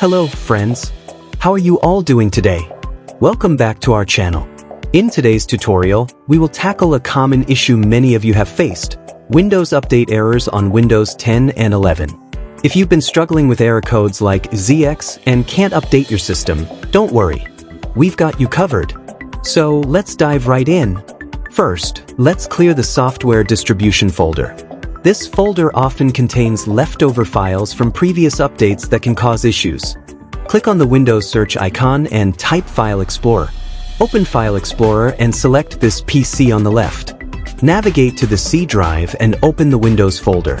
Hello, friends. How are you all doing today? Welcome back to our channel. In today's tutorial, we will tackle a common issue many of you have faced: Windows Update errors on Windows 10 and 11. If you've been struggling with error codes like ZX and can't update your system, don't worry. We've got you covered. So let's dive right in. First, let's clear the software distribution folder. This folder often contains leftover files from previous updates that can cause issues. Click on the Windows search icon and type File Explorer. Open File Explorer and select this PC on the left. Navigate to the C drive and open the Windows folder.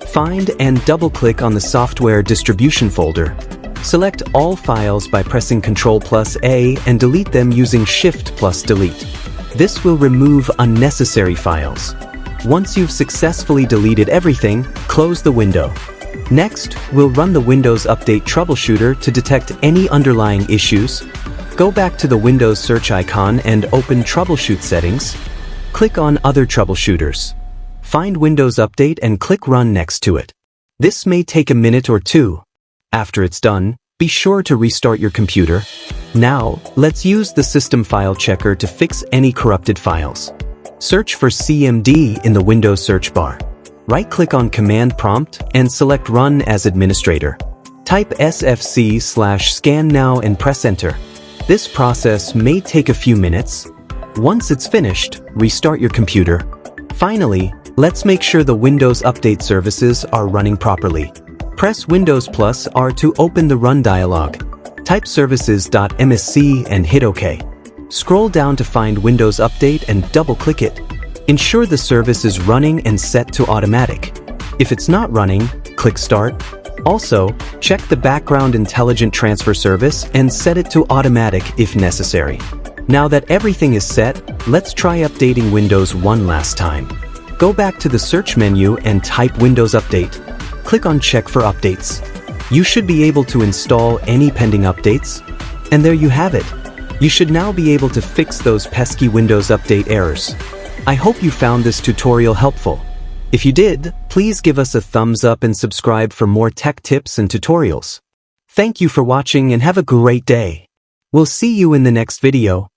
Find and double-click on the software distribution folder. Select all files by pressing Ctrl+A and delete them using Shift+Delete. This will remove unnecessary files. Once you've successfully deleted everything, close the window. Next, we'll run the Windows Update troubleshooter to detect any underlying issues. Go back to the Windows search icon and open Troubleshoot Settings. Click on Other Troubleshooters. Find Windows Update and click Run next to it. This may take a minute or two. After it's done, be sure to restart your computer. Now, let's use the System File Checker to fix any corrupted files. Search for CMD in the Windows search bar. Right-click on Command Prompt and select Run as Administrator. Type sfc/scan now and press Enter. This process may take a few minutes. Once it's finished, restart your computer. Finally, let's make sure the Windows Update services are running properly. Press Windows+R to open the Run dialog. Type services.msc and hit OK. Scroll down to find Windows Update and double-click it. Ensure the service is running and set to automatic. If it's not running, click Start. Also, check the Background Intelligent Transfer service and set it to automatic if necessary. Now that everything is set, let's try updating Windows one last time. Go back to the search menu and type Windows Update. Click on Check for Updates. You should be able to install any pending updates. And there you have it. You should now be able to fix those pesky Windows Update errors. I hope you found this tutorial helpful. If you did, please give us a thumbs up and subscribe for more tech tips and tutorials. Thank you for watching and have a great day. We'll see you in the next video.